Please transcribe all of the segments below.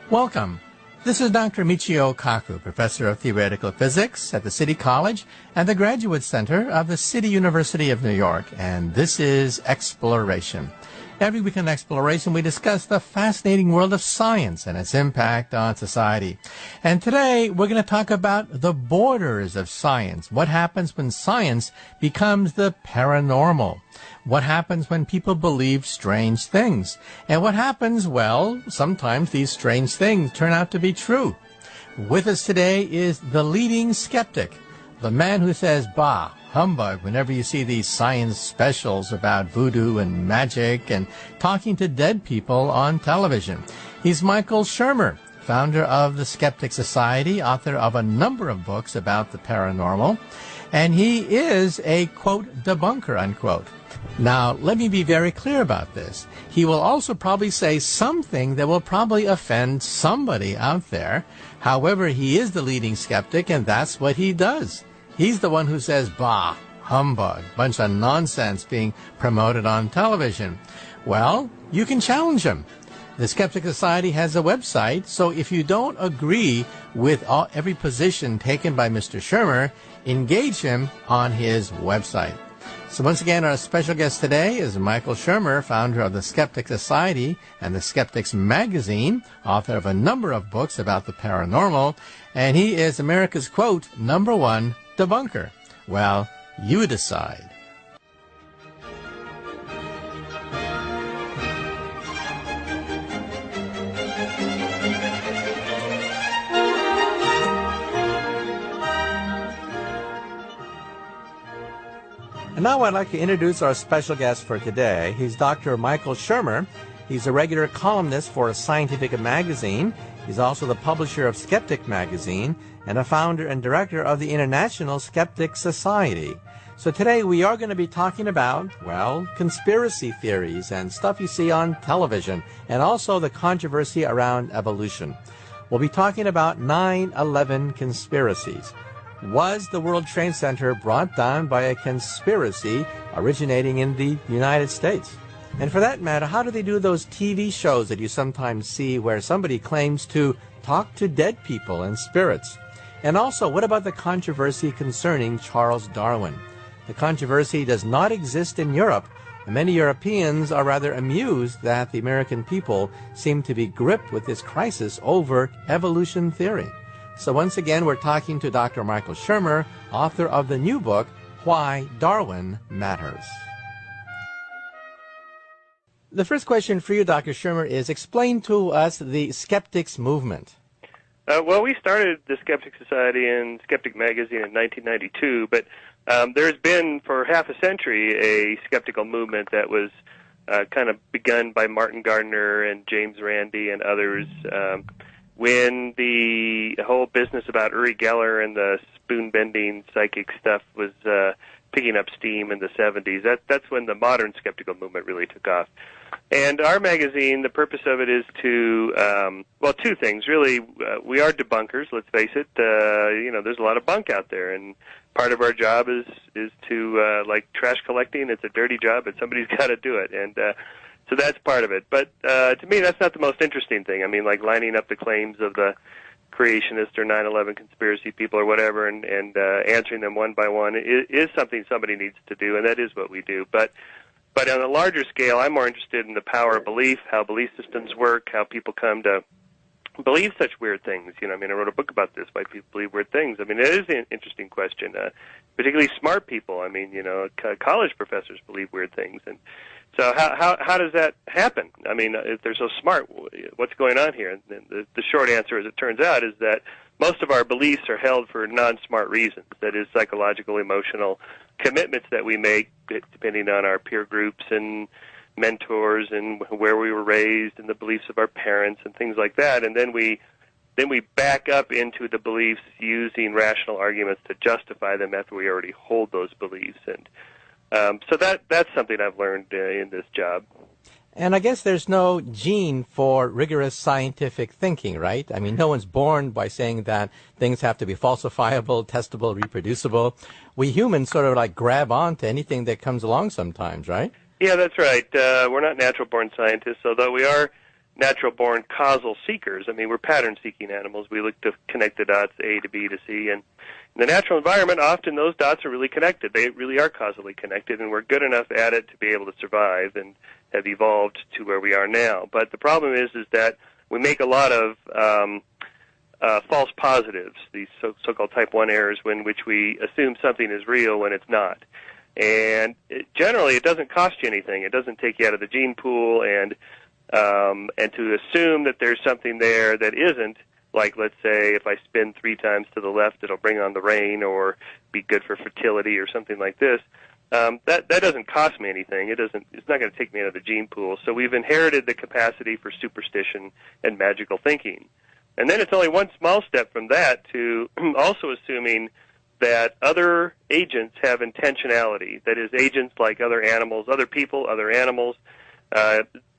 Welcome. This is Dr. Michio Kaku, Professor of Theoretical Physics at the City College and the Graduate Center of the City University of New York, and this is Exploration. Every week in Exploration, we discuss the fascinating world of science and its impact on society. And today, we're going to talk about the borders of science. What happens when science becomes the paranormal? What happens when people believe strange things? And what happens, well, sometimes these strange things turn out to be true. With us today is the leading skeptic, the man who says, bah, humbug, whenever you see these science specials about voodoo and magic and talking to dead people on television. He's Michael Shermer, founder of the Sceptic Society, author of a number of books about the paranormal, and he is a, quote, debunker, unquote. Now, let me be very clear about this. He will also probably say something that will probably offend somebody out there. However, he is the leading skeptic, and that's what he does. He's the one who says, bah, humbug, bunch of nonsense being promoted on television. Well, you can challenge him. The Sceptic Society has a website, so if you don't agree with every position taken by Mr. Shermer, engage him on his website. So once again, our special guest today is Michael Shermer, founder of the Sceptic Society and the Skeptics Magazine, author of a number of books about the paranormal, and he is America's, quote, #1 debunker. Well, you decide. And now I'd like to introduce our special guest for today. He's Dr. Michael Shermer. He's a regular columnist for Scientific Magazine. He's also the publisher of Sceptic Magazine and a founder and director of the International Sceptic Society. So today we are going to be talking about, well, conspiracy theories and stuff you see on television, and also the controversy around evolution. We'll be talking about 9/11 conspiracies. Was the World Trade Center brought down by a conspiracy originating in the United States? And for that matter, how do they do those TV shows that you sometimes see where somebody claims to talk to dead people and spirits? And also, what about the controversy concerning Charles Darwin? The controversy does not exist in Europe, and many Europeans are rather amused that the American people seem to be gripped with this crisis over evolution theory. So once again, we're talking to Dr. Michael Shermer, author of the new book, Why Darwin Matters. The first question for you, Dr. Shermer, is explain to us the skeptics movement. Well, we started the Sceptic Society and Sceptic Magazine in 1992, but there's been for half a century a skeptical movement that was kind of begun by Martin Gardner and James Randi and others when the whole business about Uri Geller and the spoon-bending psychic stuff was picking up steam in the 70s. That's when the modern skeptical movement really took off. And our magazine, the purpose of it is to, well, two things. Really, we are debunkers, let's face it. There's a lot of bunk out there, and part of our job is to, like trash collecting, it's a dirty job, but somebody's got to do it. And so that's part of it. But to me, that's not the most interesting thing. I mean, like lining up the claims of the creationist or 9/11 conspiracy people or whatever and answering them one by one is something somebody needs to do, and that is what we do. But on a larger scale, I'm more interested in the power of belief, how belief systems work, how people come to believe such weird things. I wrote a book about this, why people believe weird things. I mean, it is an interesting question, particularly smart people. I mean, college professors believe weird things. And so how does that happen? I mean, if they're so smart, what's going on here? And the short answer, as it turns out, is that most of our beliefs are held for non-smart reasons. That is, psychological, emotional commitments that we make depending on our peer groups and mentors and where we were raised and the beliefs of our parents and things like that. And then we back up into the beliefs using rational arguments to justify them after we already hold those beliefs. And so that's something I've learned in this job. And I guess there's no gene for rigorous scientific thinking, right? I mean, no one's born by saying that things have to be falsifiable, testable, reproducible. We humans sort of like grab on to anything that comes along sometimes, right? Yeah, that's right. We're not natural-born scientists, although we are natural-born causal seekers. I mean, we're pattern-seeking animals. We look to connect the dots A to B to C, and in the natural environment, often those dots are really connected. They really are causally connected, and we're good enough at it to be able to survive and have evolved to where we are now. But the problem is that we make a lot of false positives, these so-called type 1 errors, in which we assume something is real when it's not. And generally, it doesn't cost you anything. It doesn't take you out of the gene pool, and to assume that there's something there that isn't, like, let's say, if I spin 3 times to the left, it'll bring on the rain or be good for fertility or something like this. That doesn't cost me anything. It's not going to take me out of the gene pool. So we've inherited the capacity for superstition and magical thinking. And then it's only one small step from that to also assuming that other agents have intentionality. That is, agents like other animals, other people, other animals.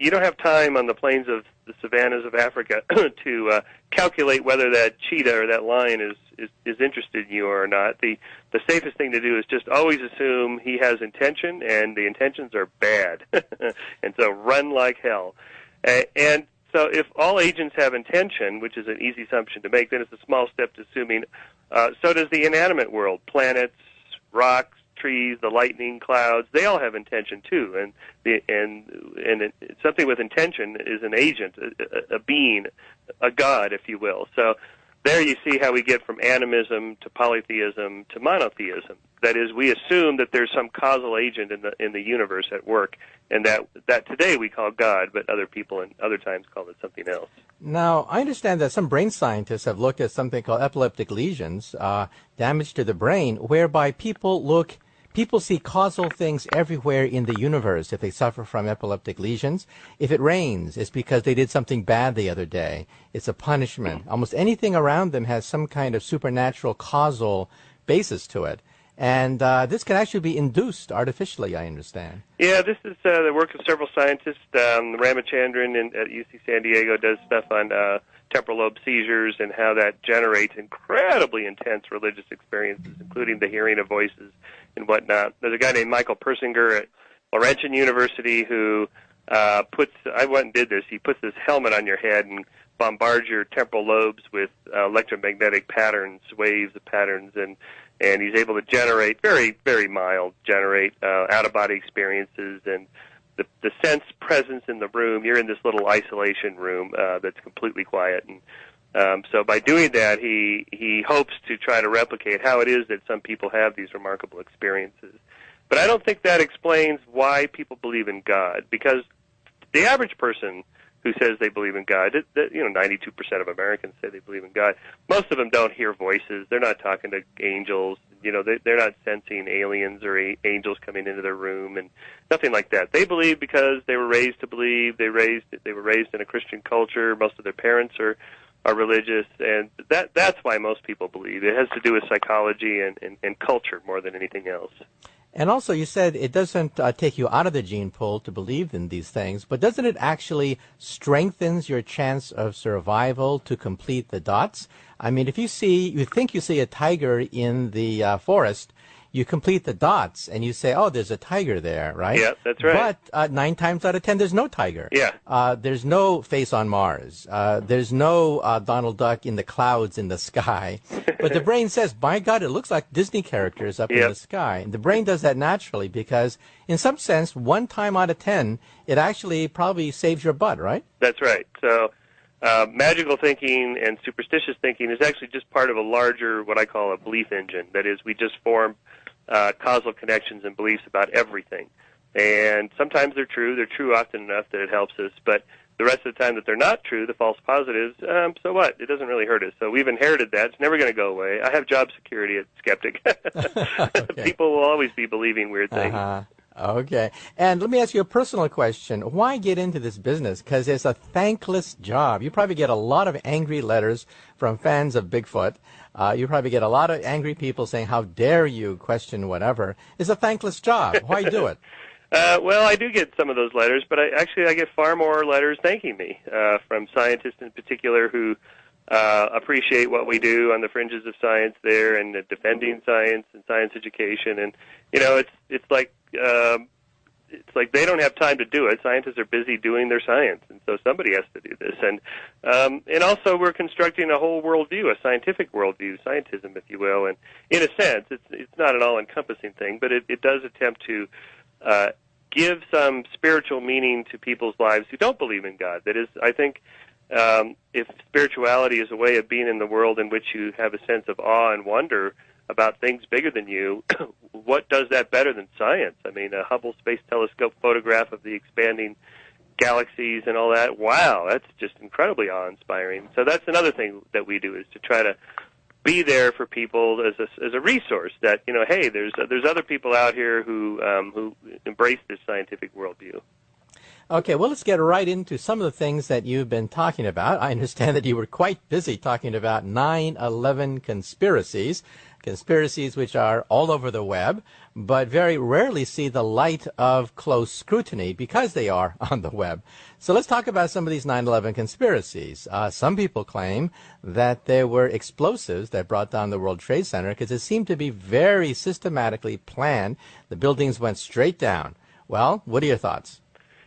You don't have time on the plains of the savannas of Africa to calculate whether that cheetah or that lion is interested in you or not. The safest thing to do is just always assume he has intention, and the intentions are bad, and so run like hell. And so if all agents have intention, which is an easy assumption to make, then it's a small step to assuming so does the inanimate world. Planets, rocks, trees, the lightning, clouds, they all have intention too. And something with intention is an agent, a being, a god, if you will. So there you see how we get from animism to polytheism to monotheism. That is, we assume that there's some causal agent in the universe at work, and that today we call God, but other people in other times call it something else. Now, I understand that some brain scientists have looked at something called epileptic lesions, damage to the brain, whereby people see causal things everywhere in the universe if they suffer from epileptic lesions. If it rains, it's because they did something bad the other day. It's a punishment. Almost anything around them has some kind of supernatural causal basis to it. And this can actually be induced artificially, I understand. Yeah, this is the work of several scientists. Ramachandran at UC San Diego does stuff on temporal lobe seizures and how that generates incredibly intense religious experiences, including the hearing of voices and whatnot. There's a guy named Michael Persinger at Laurentian University who I went and did this. He puts this helmet on your head and bombards your temporal lobes with electromagnetic patterns, waves of patterns, and he's able to generate very, very mild, out-of-body experiences and the sense presence in the room. You're in this little isolation room that's completely quiet, and so by doing that, he hopes to try to replicate how it is that some people have these remarkable experiences. But I don't think that explains why people believe in God, because the average person who says they believe in God, 92% of Americans say they believe in God. Most of them don't hear voices. They're not talking to angels. They're not sensing aliens or angels coming into their room and nothing like that. They believe because they were raised to believe. They were raised in a Christian culture. Most of their parents are religious, and that's why most people believe. It has to do with psychology and culture more than anything else. And also, you said it doesn't take you out of the gene pool to believe in these things, but doesn't it actually strengthens your chance of survival to complete the dots? I mean, if you think you see a tiger in the forest, you complete the dots and you say, oh, there's a tiger there, right? Yeah, that's right. But 9 times out of 10, there's no tiger. Yeah. There's no face on Mars. There's no Donald Duck in the clouds in the sky. But the brain says, by God, it looks like Disney characters up in the sky. And the brain does that naturally because, in some sense, 1 time out of 10, it actually probably saves your butt, right? That's right. So magical thinking and superstitious thinking is actually just part of a larger, what I call a belief engine. That is, we just form causal connections and beliefs about everything. And sometimes they're true. They're true often enough that it helps us. But the rest of the time that they're not true, the false positives, so what? It doesn't really hurt us. So we've inherited that. It's never going to go away. I have job security at Sceptic. Okay. People will always be believing weird things. Okay. And let me ask you a personal question. Why get into this business? Because it's a thankless job. You probably get a lot of angry letters from fans of Bigfoot. You probably get a lot of angry people saying, how dare you question whatever. It's a thankless job. Why do it? Well, I do get some of those letters, but I get far more letters thanking me from scientists in particular who appreciate what we do on the fringes of science there and defending science and science education. And, it's like it's like they don't have time to do it. Scientists are busy doing their science, and so somebody has to do this. And also we're constructing a whole worldview, a scientific worldview, scientism, if you will. And in a sense, it's not an all-encompassing thing, but it does attempt to give some spiritual meaning to people's lives who don't believe in God. That is, I think, if spirituality is a way of being in the world in which you have a sense of awe and wonder about things bigger than you, what does that better than science? I mean, a Hubble Space Telescope photograph of the expanding galaxies and all that, wow, that's just incredibly awe-inspiring. So that's another thing that we do, is to try to be there for people as a resource that, hey, there's other people out here who embrace this scientific worldview. Okay, well, let's get right into some of the things that you've been talking about. I understand that you were quite busy talking about 9/11 conspiracies which are all over the web, but very rarely see the light of close scrutiny because they are on the web. So let's talk about some of these 9/11 conspiracies. Some people claim that there were explosives that brought down the World Trade Center because it seemed to be very systematically planned. The buildings went straight down. Well, what are your thoughts?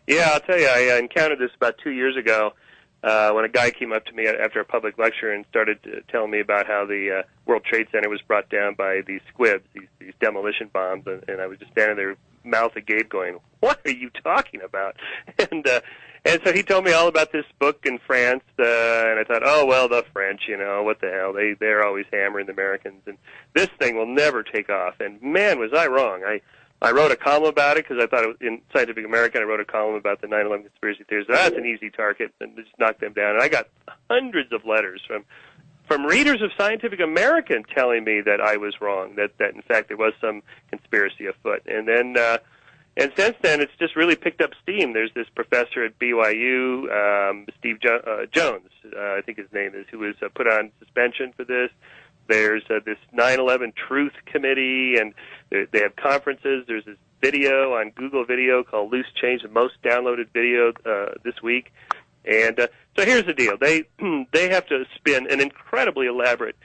Yeah, I'll tell you, I encountered this about 2 years ago when a guy came up to me after a public lecture and started telling me about how the World Trade Center was brought down by these squibs, these demolition bombs, and I was just standing there, mouth agape, going, "What are you talking about?" And so he told me all about this book in France, and I thought, oh, well, the French, what the hell, they're always hammering the Americans, and this thing will never take off. And man, was I wrong. I wrote a column about it because I thought in Scientific American I wrote a column about the 9/11 conspiracy theories. That's an easy target, and just knock them down. And I got hundreds of letters from readers of Scientific American telling me that I was wrong, that in fact there was some conspiracy afoot. And then and since then it's just really picked up steam. There's this professor at BYU, Steve Jones, I think his name is, who was put on suspension for this. There's this 9/11 Truth Committee, and they have conferences. There's this video on Google Video called Loose Change, the most downloaded video this week. And so here's the deal. They have to spin an incredibly elaborate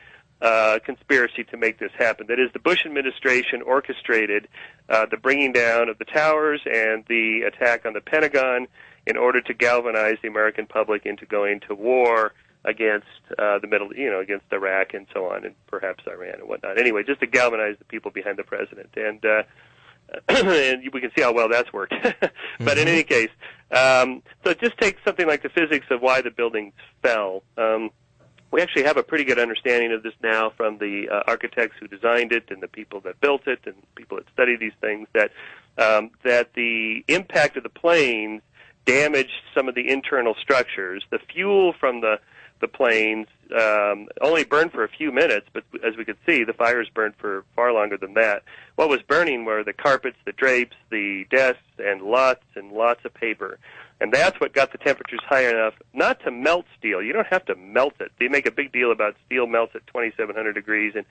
conspiracy to make this happen. That is, the Bush administration orchestrated the bringing down of the towers and the attack on the Pentagon in order to galvanize the American public into going to war against against Iraq and so on, and perhaps Iran and whatnot. Anyway, just to galvanize the people behind the president, and and we can see how well that's worked. But in any case, so just take something like the physics of why the buildings fell. We actually have a pretty good understanding of this now from the architects who designed it and the people that built it and people that study these things, that the impact of the planes damaged some of the internal structures. The fuel from the planes only burned for a few minutes, but as we could see, the fires burned for far longer than that. What was burning were the carpets, the drapes, the desks, and lots of paper. And that's what got the temperatures high enough not to melt steel. You don't have to melt it. They make a big deal about steel melts at 2,700 degrees, and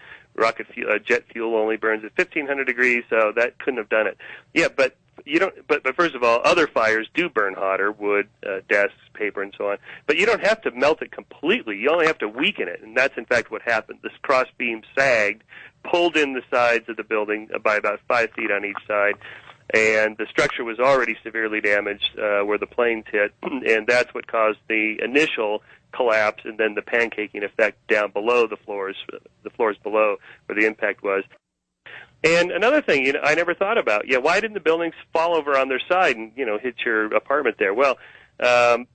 jet fuel only burns at 1,500 degrees, so that couldn't have done it. Yeah, but you don't. But first of all, other fires do burn hotter: wood, desks, paper, and so on. But you don't have to melt it completely. You only have to weaken it, and that's in fact what happened. This cross beam sagged, pulled in the sides of the building by about 5 feet on each side, and the structure was already severely damaged where the planes hit, and that's what caused the initial collapse and then the pancaking effect down below the floors below where the impact was. And another thing, I never thought about, why didn't the buildings fall over on their side and, hit your apartment there? Well,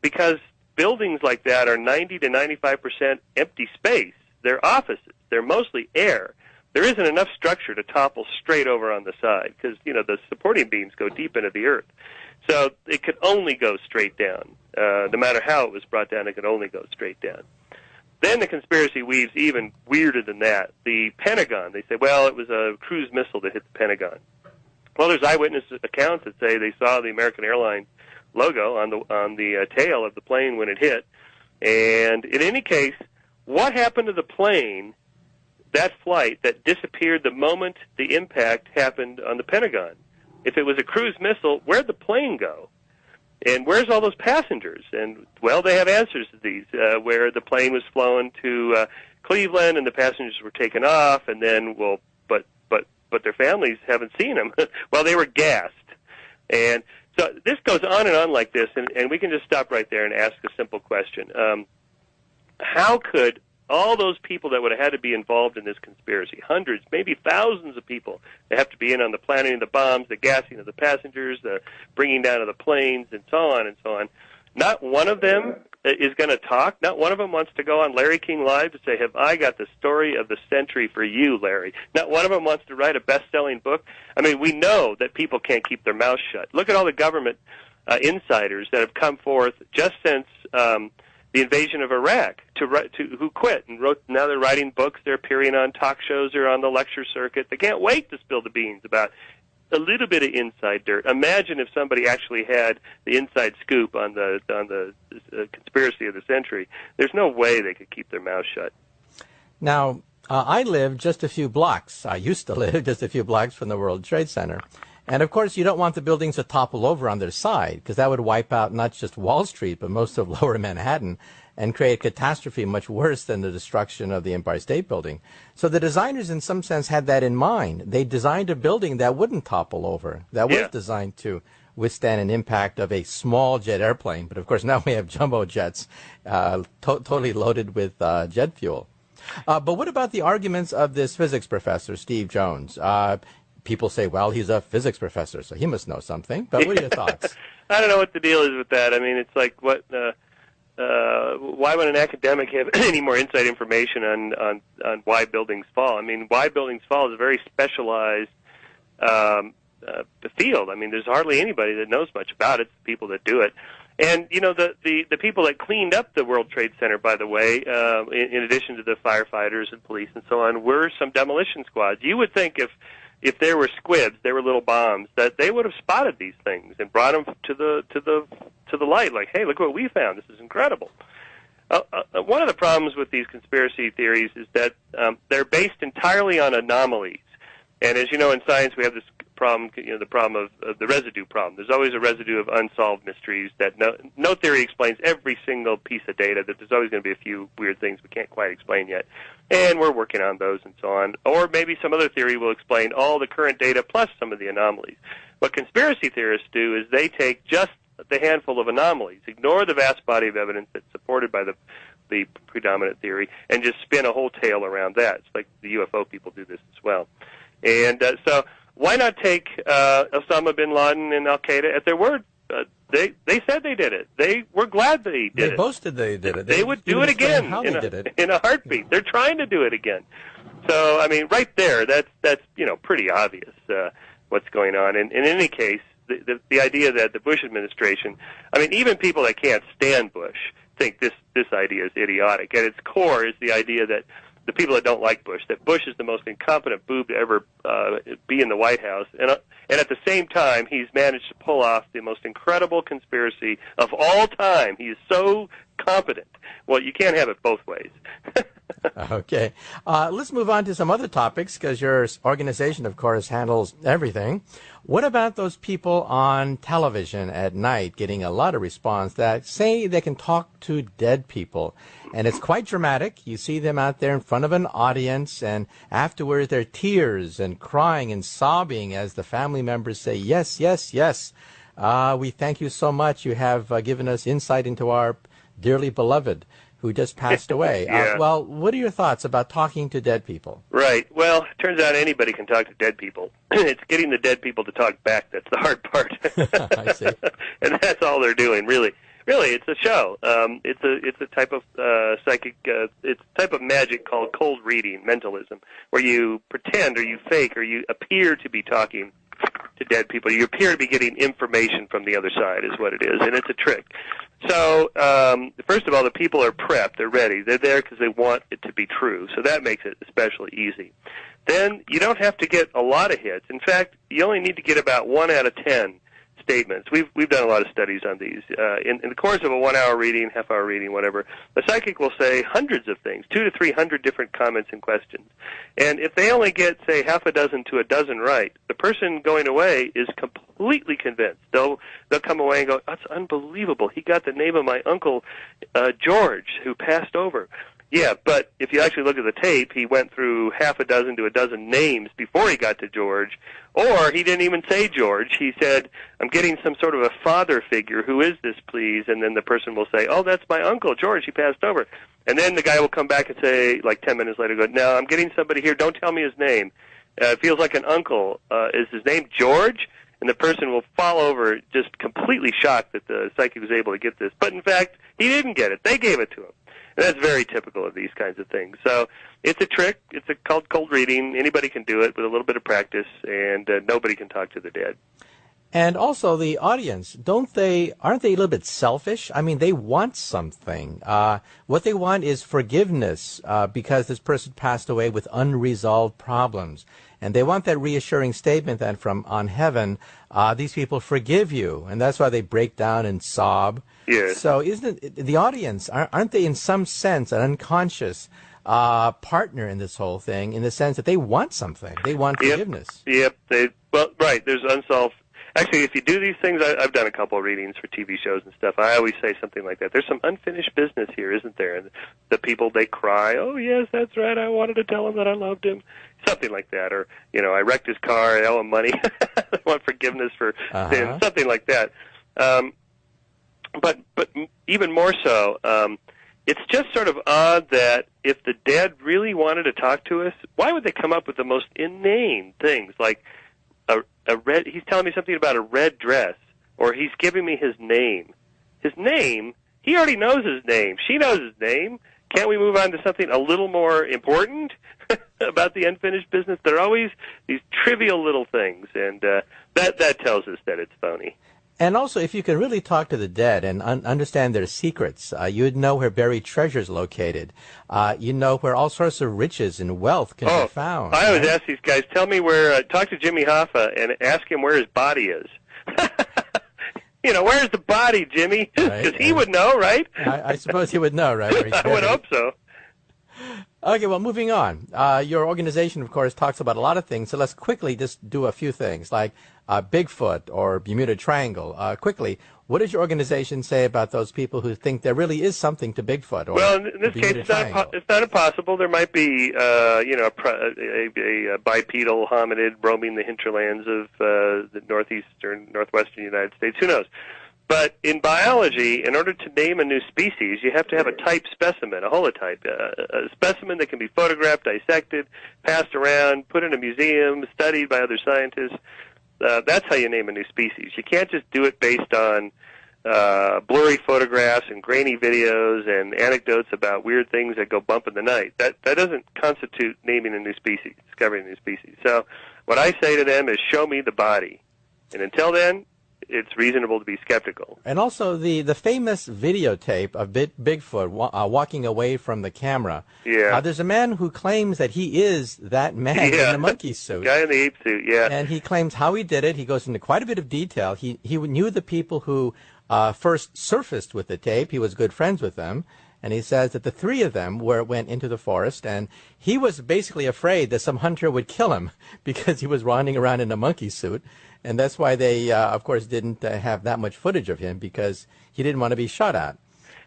because buildings like that are 90 to 95% empty space. They're offices. They're mostly air. There isn't enough structure to topple straight over on the side because, the supporting beams go deep into the earth. So it could only go straight down. No matter how it was brought down, it could only go straight down. Then the conspiracy weaves even weirder than that. The Pentagon, they say, well, it was a cruise missile that hit the Pentagon. Well, there's eyewitness accounts that say they saw the American Airlines logo on the tail of the plane when it hit. And in any case, what happened to the plane, that flight, that disappeared the moment the impact happened on the Pentagon? If it was a cruise missile, where'd the plane go? And where's all those passengers? And, well, they have answers to these, where the plane was flown to Cleveland and the passengers were taken off, and then, but their families haven't seen them. Well, they were gassed. And so this goes on and on like this, and we can just stop right there and ask a simple question. How could all those people that would have had to be involved in this conspiracy, hundreds, maybe thousands of people that have to be in on the planning of the bombs, the gassing of the passengers, the bringing down of the planes, and so on, not one of them is going to talk. Not one of them wants to go on Larry King Live to say, have I got the story of the century for you, Larry? Not one of them wants to write a best-selling book. I mean, we know that people can't keep their mouths shut. Look at all the government insiders that have come forth just since the invasion of Iraq who quit and wrote. Now they're writing books. They're appearing on talk shows or on the lecture circuit. They can't wait to spill the beans about a little bit of inside dirt. Imagine if somebody actually had the inside scoop on the conspiracy of the century. There's no way they could keep their mouth shut. Now, I live just a few blocks. I used to live just a few blocks from the World Trade Center. And, of course, you don't want the buildings to topple over on their side, because that would wipe out not just Wall Street, but most of lower Manhattan, and create a catastrophe much worse than the destruction of the Empire State Building. So the designers, in some sense, had that in mind. They designed a building that wouldn't topple over, that was designed to withstand an impact of a small jet airplane. But, of course, now we have jumbo jets totally loaded with jet fuel. But what about the arguments of this physics professor, Steve Jones? People say, well, he's a physics professor, so he must know something. But what are your thoughts? I don't know what the deal is with that. I mean, it's like, what? Why would an academic have any more inside information on why buildings fall? I mean, why buildings fall is a very specialized field. I mean, there's hardly anybody that knows much about it. It's the people that do it. And, you know, the people that cleaned up the World Trade Center, by the way, in addition to the firefighters and police and so on, were some demolition squads. You would think if there were squibs, there were little bombs, that they would have spotted these things and brought them to the light. Like, hey, look what we found. This is incredible. One of the problems with these conspiracy theories is that they're based entirely on anomalies. And as you know, in science, we have this problem, the problem of the residue problem. There's always a residue of unsolved mysteries that no theory explains every single piece of data, that there's always going to be a few weird things we can't quite explain yet. And we're working on those and so on. Or maybe some other theory will explain all the current data plus some of the anomalies. What conspiracy theorists do is they take just the handful of anomalies, ignore the vast body of evidence that's supported by the predominant theory, and just spin a whole tale around that. It's like the UFO people do this as well. And so why not take Osama bin Laden and Al-Qaeda at their word? They said they did it. They were glad they did it. They boasted they did it. They would do it again in a heartbeat. They're trying to do it again. So, I mean, right there, that's pretty obvious what's going on. And in any case, the idea that the Bush administration, I mean, even people that can't stand Bush think this idea is idiotic. At its core is the idea that the people that don't like Bush, that Bush is the most incompetent boob to ever be in the White House. And at the same time, he's managed to pull off the most incredible conspiracy of all time. He is so competent. Well, you can't have it both ways. Okay. Let's move on to some other topics, because your organization, of course, handles everything. What about those people on television at night getting a lot of response that say they can talk to dead people? And it's quite dramatic. You see them out there in front of an audience, and afterwards they're tears and crying and sobbing as the family members say, yes, yes, yes. We thank you so much. You have given us insight into our dearly beloved who just passed away. Yeah. Well, what are your thoughts about talking to dead people? Right. Well, it turns out anybody can talk to dead people. It's getting the dead people to talk back that's the hard part. I see. And that's all they're doing, really. Really, it's a show. It's a type of psychic. It's a type of magic called cold reading, mentalism, where you pretend or you fake or you appear to be talking to dead people. You appear to be getting information from the other side, is what it is, and it's a trick. So, first of all, the people are prepped. They're ready. They're there because they want it to be true. So that makes it especially easy. Then you don't have to get a lot of hits. In fact, you only need to get about 1 out of 10 statements. We've done a lot of studies on these. In the course of a 1 hour reading, half hour reading, whatever, the psychic will say hundreds of things, 200 to 300 different comments and questions. And if they only get, say, half a dozen to a dozen right, the person going away is completely convinced. They'll come away and go, that's unbelievable. He got the name of my uncle, George, who passed over. Yeah, but if you actually look at the tape, he went through half a dozen to a dozen names before he got to George, or he didn't even say George. He said, I'm getting some sort of a father figure. Who is this, please? And then the person will say, oh, that's my uncle, George. He passed over. And then the guy will come back and say, like 10 minutes later, go, no, I'm getting somebody here. Don't tell me his name. It feels like an uncle. Is his name George? And the person will fall over just completely shocked that the psychic was able to get this. But in fact, he didn't get it. They gave it to him. And that's very typical of these kinds of things. So it's a trick. It's called cold reading. Anybody can do it with a little bit of practice, and nobody can talk to the dead. And also the audience, aren't they a little bit selfish? I mean, they want something. What they want is forgiveness because this person passed away with unresolved problems. And they want that reassuring statement that from on heaven, these people forgive you. And that's why they break down and sob. Yes. So isn't it, the audience, aren't they in some sense an unconscious partner in this whole thing, in the sense that they want something? They want forgiveness. Yep. Right. There's unsolved. Actually, if you do these things, I've done a couple of readings for TV shows and stuff. I always say something like that. There's some unfinished business here, isn't there? And the people, they cry, oh, yes, that's right, I wanted to tell him that I loved him. Something like that. Or, I wrecked his car, I owe him money. I want forgiveness for sin. Something like that. But even more so, it's just sort of odd that if the dead really wanted to talk to us, why would they come up with the most inane things like he's telling me something about a red dress, or he's giving me his name. His name? He already knows his name. She knows his name. Can't we move on to something a little more important about the unfinished business? There are always these trivial little things, and that tells us that it's phony. And also, if you can really talk to the dead and understand their secrets, you would know where buried treasure is located. You know where all sorts of riches and wealth can be found. I always ask these guys, tell me where, talk to Jimmy Hoffa and ask him where his body is. Where's the body, Jimmy? Because he would know, right? I suppose he would know, right? I would hope so. Okay, well, moving on. Your organization, of course, talks about a lot of things, so let's quickly just do a few things, like Bigfoot or Bermuda Triangle. Quickly, what does your organization say about those people who think there really is something to Bigfoot? Or well, in this case, it's not impossible. There might be, a bipedal hominid roaming the hinterlands of the northeastern, northwestern United States. Who knows? But in biology, in order to name a new species, you have to have a type specimen, a holotype, a specimen that can be photographed, dissected, passed around, put in a museum, studied by other scientists. That's how you name a new species. You can't just do it based on blurry photographs and grainy videos and anecdotes about weird things that go bump in the night. That doesn't constitute naming a new species, discovering a new species. So what I say to them is, show me the body. And until then, it's reasonable to be skeptical. And also the famous videotape of Bigfoot walking away from the camera. Yeah. There's a man who claims that he is that man in the monkey suit. Guy in the ape suit, yeah. And he claims how he did it. He goes into quite a bit of detail. He knew the people who first surfaced with the tape. He was good friends with them. And he says that the three of them went into the forest, and he was basically afraid that some hunter would kill him because he was running around in a monkey suit. And that's why they, of course, didn't have that much footage of him, because he didn't want to be shot at.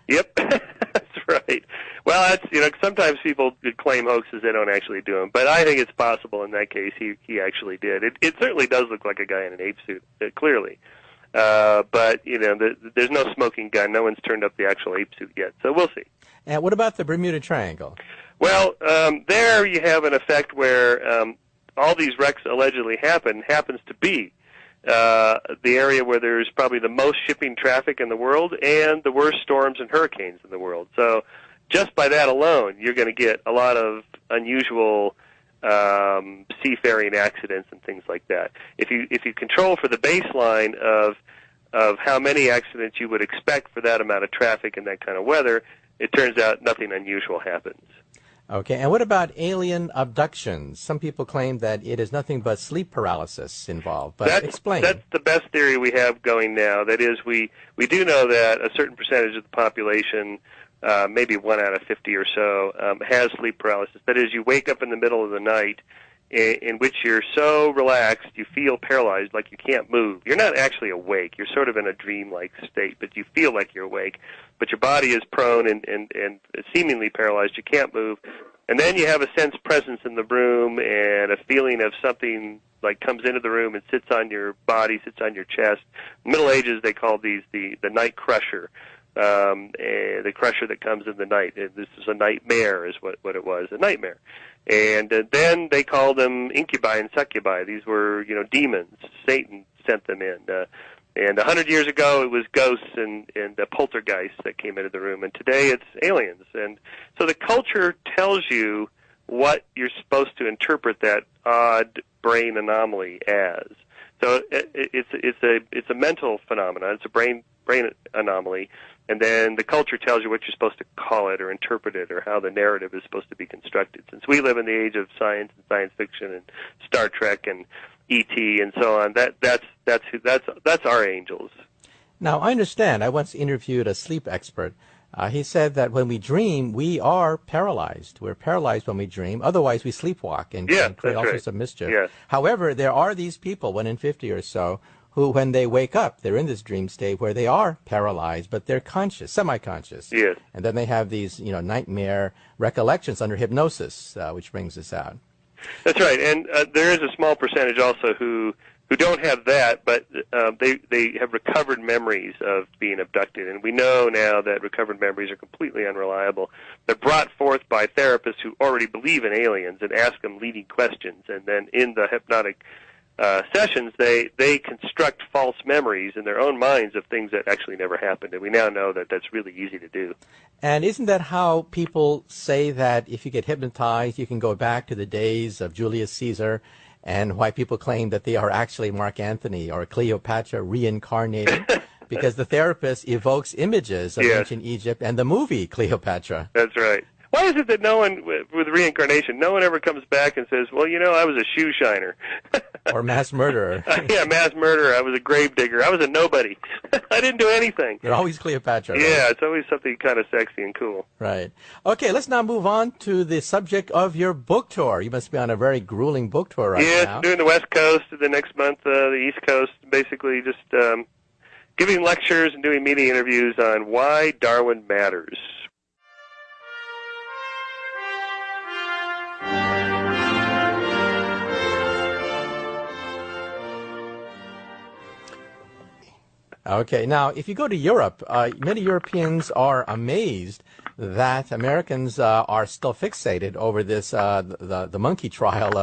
Yep, that's right. Well, sometimes people claim hoaxes, they don't actually do them. But I think it's possible in that case he actually did. It certainly does look like a guy in an ape suit, clearly. But, there's no smoking gun. No one's turned up the actual ape suit yet. So we'll see. And what about the Bermuda Triangle? Well, there you have an effect where all these wrecks allegedly happens to be the area where there's probably the most shipping traffic in the world and the worst storms and hurricanes in the world. So just by that alone, you're going to get a lot of unusual seafaring accidents and things like that. If you control for the baseline of how many accidents you would expect for that amount of traffic and that kind of weather, it turns out nothing unusual happens. Okay, and what about alien abductions? Some people claim that it is nothing but sleep paralysis involved, but explain. That's the best theory we have going now. That is, we do know that a certain percentage of the population, maybe 1 out of 50 or so, has sleep paralysis. That is, you wake up in the middle of the night in which you're so relaxed you feel paralyzed, like you can't move. You're not actually awake. You're sort of in a dreamlike state, but you feel like you're awake. But your body is prone and seemingly paralyzed. You can't move. And then you have a sense presence in the room and a feeling of something like comes into the room and sits on your body, sits on your chest. In the Middle Ages, they called these the night crusher. The crusher that comes in the night. This is a nightmare, is what it was, a nightmare. And then they called them incubi and succubi. These were, demons. Satan sent them in. And 100 years ago, it was ghosts and poltergeists that came into the room. And today, it's aliens. And so the culture tells you what you're supposed to interpret that odd brain anomaly as. So it's a mental phenomenon. It's a brain anomaly. And then the culture tells you what you're supposed to call it or interpret it or how the narrative is supposed to be constructed. Since we live in the age of science and science fiction and Star Trek and E.T. and so on, that's our angels. Now, I understand. I once interviewed a sleep expert. He said that when we dream, we are paralyzed. We're paralyzed when we dream. Otherwise, we sleepwalk and create all sorts of mischief. Yeah. However, there are these people, 1 in 50 or so, who, when they wake up, they're in this dream state where they are paralyzed, but they're conscious, semi-conscious. Yes. And then they have these, nightmare recollections under hypnosis, which brings this out. That's right. And there is a small percentage also who don't have that, but they have recovered memories of being abducted. And we know now that recovered memories are completely unreliable. They're brought forth by therapists who already believe in aliens and ask them leading questions. And then in the hypnotic sessions, they construct false memories in their own minds of things that actually never happened. And we now know that that's really easy to do. And isn't that how people say that if you get hypnotized, you can go back to the days of Julius Caesar, and why people claim that they are actually Mark Antony or Cleopatra reincarnated? Because the therapist evokes images of ancient Egypt and the movie Cleopatra. That's right. Why is it that no one, with reincarnation, no one ever comes back and says, well, I was a shoe shiner. Or mass murderer. Yeah, mass murderer. I was a grave digger. I was a nobody. I didn't do anything. You're always Cleopatra. Yeah, right? It's always something kind of sexy and cool. Right. Okay, let's now move on to the subject of your book tour. You must be on a very grueling book tour right now. Yeah, doing the West Coast, the next month the East Coast, basically just giving lectures and doing media interviews on why Darwin matters. Okay, now, if you go to Europe, many Europeans are amazed that Americans are still fixated over this, the monkey trial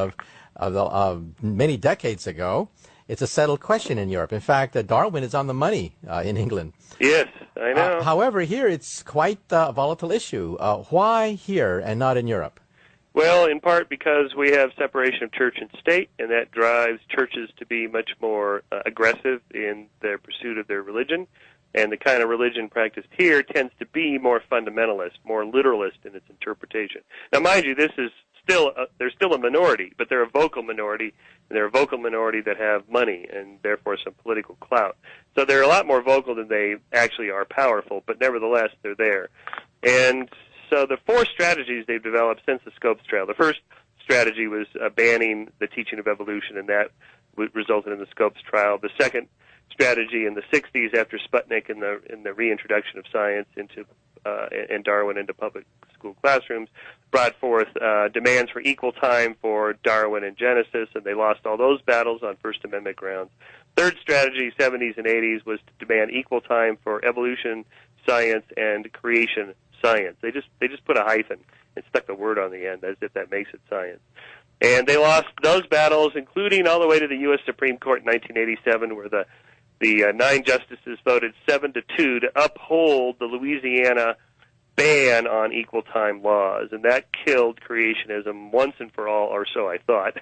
of many decades ago. It's a settled question in Europe. In fact, Darwin is on the money in England. Yes, I know. However, here it's quite a volatile issue. Why here and not in Europe? Well, in part because we have separation of church and state, and that drives churches to be much more aggressive in their pursuit of their religion. And the kind of religion practiced here tends to be more fundamentalist, more literalist in its interpretation. Now, mind you, this is they're still a minority, but they're a vocal minority, and they're a vocal minority that have money and therefore some political clout. So they're a lot more vocal than they actually are powerful, but nevertheless, they're there. And so the 4 strategies they've developed since the Scopes trial. The first strategy was banning the teaching of evolution, and that resulted in the Scopes trial. The second strategy in the 60s, after Sputnik and the reintroduction of science into and Darwin into public school classrooms, brought forth demands for equal time for Darwin and Genesis, and they lost all those battles on First Amendment grounds. Third strategy, 70s and 80s, was to demand equal time for evolution science and creation science. They just put a hyphen and stuck the word on the end as if that makes it science. And they lost those battles, including all the way to the U.S. Supreme Court in 1987, where the 9 justices voted 7-2 to uphold the Louisiana ban on equal time laws, and that killed creationism once and for all, or so I thought.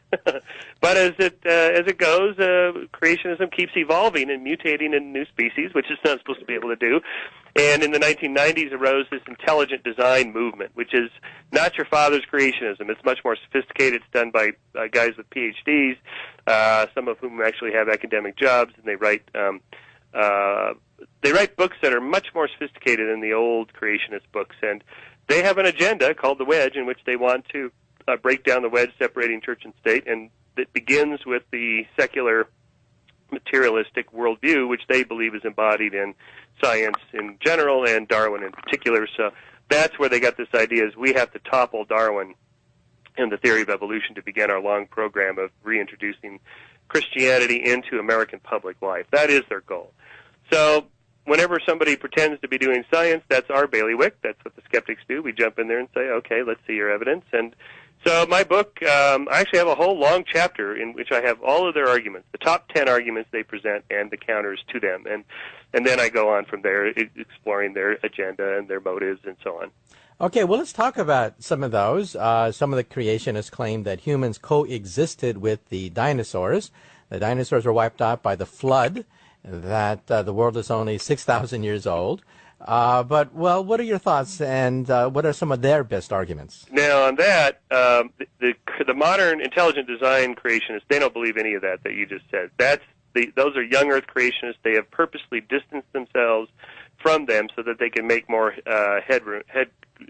But as it goes, creationism keeps evolving and mutating in new species, which it's not supposed to be able to do. And in the 1990s arose this intelligent design movement, which is not your father's creationism. It's much more sophisticated. It's done by guys with PhDs, some of whom actually have academic jobs, and they write books that are much more sophisticated than the old creationist books. And they have an agenda called The Wedge, in which they want to break down the wedge separating church and state, and it begins with the secular materialistic worldview, which they believe is embodied in science in general and Darwin in particular. So that's where they got this idea, is we have to topple Darwin and the theory of evolution to begin our long program of reintroducing Christianity into American public life. That is their goal. So whenever somebody pretends to be doing science, that's our bailiwick. That's what the skeptics do. We jump in there and say, okay, let's see your evidence. And so my book, I actually have a whole long chapter in which I have all of their arguments, the top 10 arguments they present and the counters to them. And then I go on from there, exploring their agenda and their motives and so on. Okay, well, let's talk about some of those. Some of the creationists claim that humans coexisted with the dinosaurs. The dinosaurs were wiped out by the flood, that the world is only 6,000 years old. But, well, what are your thoughts, and what are some of their best arguments? Now, on that, the modern intelligent design creationists, they don't believe any of that you just said. Those are young Earth creationists. They have purposely distanced themselves from them so that they can make more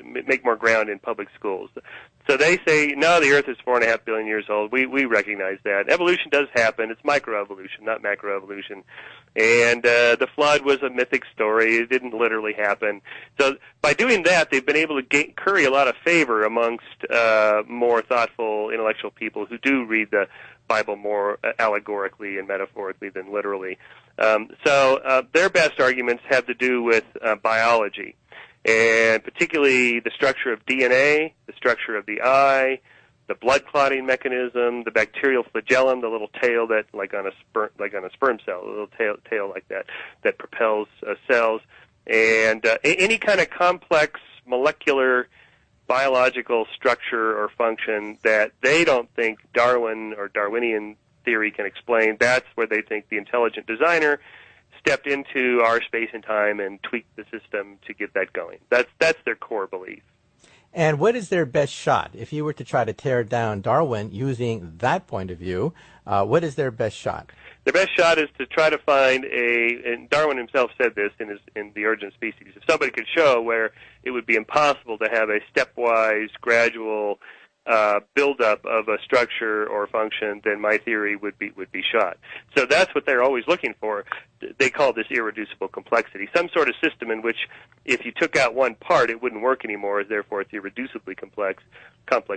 make more ground in public schools. So they say, no, the Earth is 4.5 billion years old. We recognize that. Evolution does happen. It's microevolution, not macroevolution. And the flood was a mythic story. It didn't literally happen. So by doing that, they've been able to curry a lot of favor amongst more thoughtful, intellectual people who do read the Bible more allegorically and metaphorically than literally. So their best arguments have to do with biology, and particularly the structure of DNA, the structure of the eye, the blood clotting mechanism, the bacterial flagellum, the little tail that, like on a sperm cell, a little tail like that propels cells, and any kind of complex molecular biological structure or function that they don't think Darwin or Darwinian theory can explain. That's where they think the intelligent designer stepped into our space and time and tweaked the system to get that going. That's their core belief. And what is their best shot? If you were to try to tear down Darwin using that point of view, what is their best shot? Their best shot is to try to find and Darwin himself said this in The Origin of Species, if somebody could show where it would be impossible to have a stepwise, gradual buildup of a structure or function, then my theory would be shot. So that's what they're always looking for. They call this irreducible complexity, some sort of system in which if you took out one part, it wouldn't work anymore. Therefore, it's irreducibly complex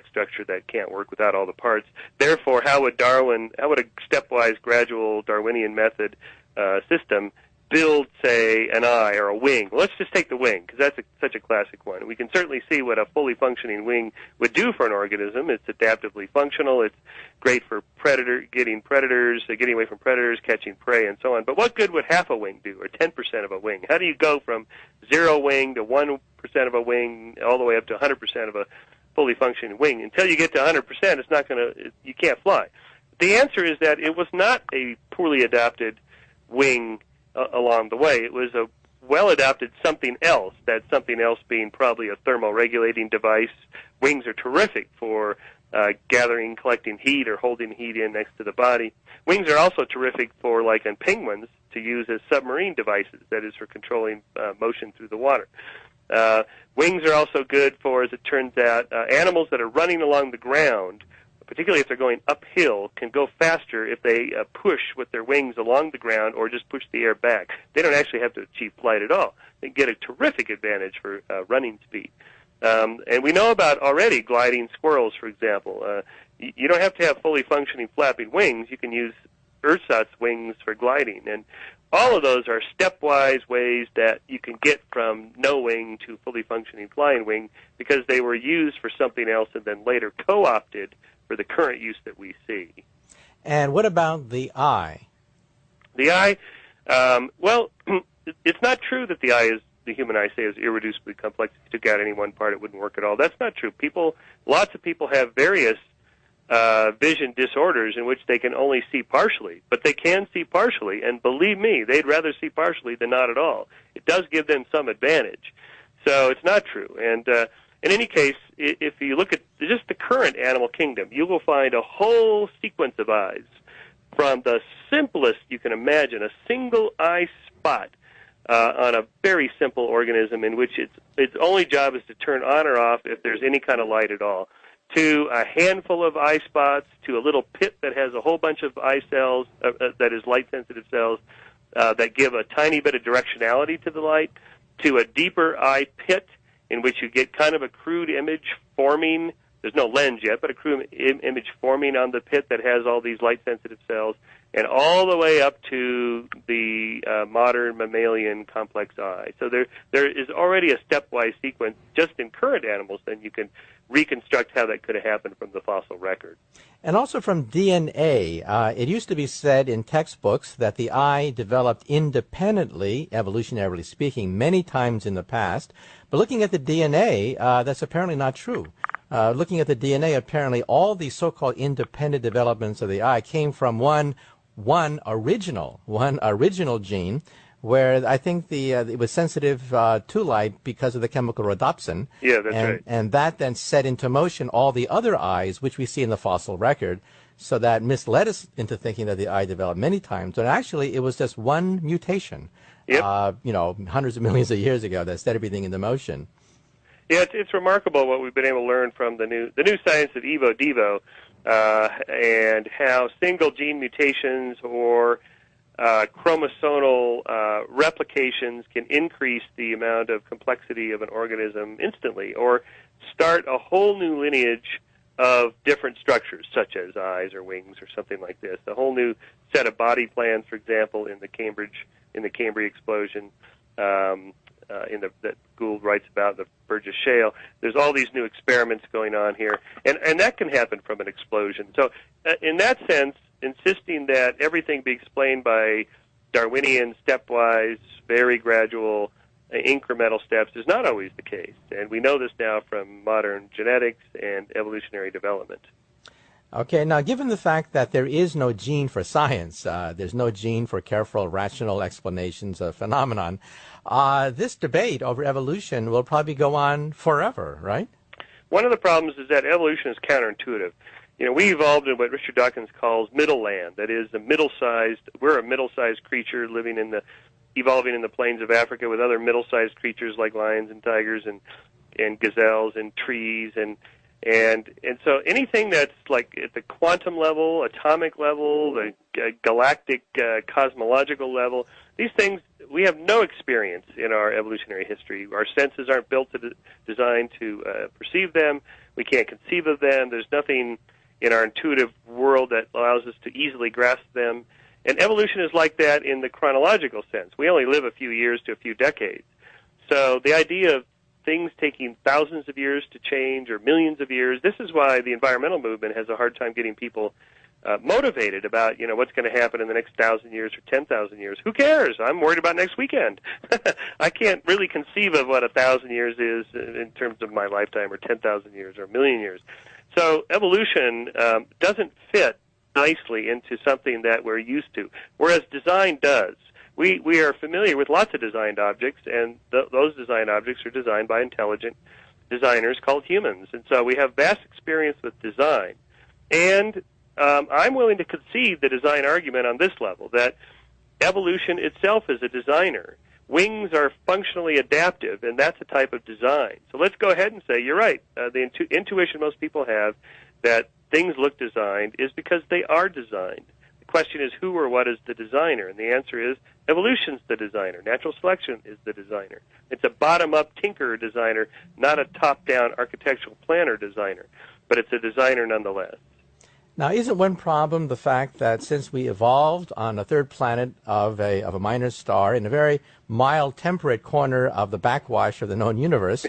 structure that can't work without all the parts. Therefore, how would a stepwise, gradual Darwinian method system build, say, an eye or a wing? Well, let's just take the wing, because that's such a classic one. We can certainly see what a fully functioning wing would do for an organism. It's adaptively functional. It's great for getting away from predators, catching prey, and so on. But what good would half a wing do, or 10% of a wing? How do you go from 0 wing to 1% of a wing all the way up to 100% of a fully functioning wing? Until you get to 100%, you can't fly. The answer is that it was not a poorly adapted wing along the way. It was a well-adapted something else, that something else being probably a thermoregulating device. Wings are terrific for gathering, collecting heat, or holding heat in next to the body. Wings are also terrific for, like in penguins, to use as submarine devices, that is, for controlling motion through the water. Wings are also good for, as it turns out, animals that are running along the ground, particularly if they're going uphill, can go faster if they push with their wings along the ground or just push the air back. They don't actually have to achieve flight at all. They get a terrific advantage for running speed. And we know about already gliding squirrels, for example. You don't have to have fully functioning flapping wings. You can use ersatz wings for gliding. And all of those are stepwise ways that you can get from no wing to fully functioning flying wing, because they were used for something else and then later co-opted for the current use that we see. And what about the eye? The eye, well, it's not true that the human eye, say, is irreducibly complex. If you took out any one part, it wouldn't work at all. That's not true. Lots of people have various vision disorders in which they can only see partially, but they can see partially, and believe me, they'd rather see partially than not at all. It does give them some advantage. So it's not true. And in any case, if you look at just the current animal kingdom, you will find a whole sequence of eyes, from the simplest you can imagine, a single eye spot on a very simple organism in which its only job is to turn on or off if there's any kind of light at all, to a handful of eye spots, to a little pit that has a whole bunch of eye cells, that is light-sensitive cells, that give a tiny bit of directionality to the light, to a deeper eye pit in which you get kind of a crude image forming. There's no lens yet, but a crude image forming on the pit that has all these light-sensitive cells, and all the way up to the modern mammalian complex eye. So there is already a stepwise sequence just in current animals, then you can reconstruct how that could have happened from the fossil record. And also from DNA, it used to be said in textbooks that the eye developed independently, evolutionarily speaking, many times in the past. But looking at the DNA, that's apparently not true. Looking at the DNA, apparently all the so-called independent developments of the eye came from one original gene, where I think it was sensitive to light because of the chemical rhodopsin. Yeah, that's right. And that then set into motion all the other eyes, which we see in the fossil record, so that misled us into thinking that the eye developed many times. And actually, it was just one mutation, yep. Hundreds of millions of years ago that set everything into motion. Yeah, it's remarkable what we've been able to learn from the new science of evo-devo, and how single gene mutations or chromosomal replications can increase the amount of complexity of an organism instantly, or start a whole new lineage of different structures, such as eyes or wings or something like this. A whole new set of body plans, for example, in the Cambrian explosion, that Gould writes about, the Burgess Shale. There's all these new experiments going on here, and that can happen from an explosion. So in that sense, insisting that everything be explained by Darwinian, stepwise, very gradual, incremental steps is not always the case. And we know this now from modern genetics and evolutionary development. Okay, now given the fact that there is no gene for science, there's no gene for careful, rational explanations of phenomenon, this debate over evolution will probably go on forever, right? One of the problems is that evolution is counterintuitive. You know, we evolved in what Richard Dawkins calls middle land. That is, we're a middle-sized creature evolving in the plains of Africa with other middle-sized creatures like lions and tigers and gazelles and trees and so anything that's like at the quantum level, atomic level, the galactic cosmological level, these things, we have no experience in our evolutionary history. Our senses aren't designed to perceive them. We can't conceive of them. There's nothing in our intuitive world that allows us to easily grasp them. And evolution is like that in the chronological sense. We only live a few years to a few decades. So the idea of things taking thousands of years to change or millions of years, this is why the environmental movement has a hard time getting people motivated about, what's going to happen in the next 1,000 years or 10,000 years. Who cares? I'm worried about next weekend. I can't really conceive of what 1,000 years is in terms of my lifetime, or 10,000 years or a million years. So evolution doesn't fit nicely into something that we're used to, whereas design does. We are familiar with lots of designed objects, and those designed objects are designed by intelligent designers called humans. And so we have vast experience with design. And I'm willing to concede the design argument on this level, that evolution itself is a designer. Wings are functionally adaptive, and that's a type of design. So let's go ahead and say, you're right, the intuition most people have that things look designed is because they are designed. The question is, who or what is the designer? And the answer is, evolution's the designer. Natural selection is the designer. It's a bottom-up tinkerer designer, not a top-down architectural planner designer, but it's a designer nonetheless. Now, isn't one problem the fact that since we evolved on a third planet of a minor star in a very mild, temperate corner of the backwash of the known universe,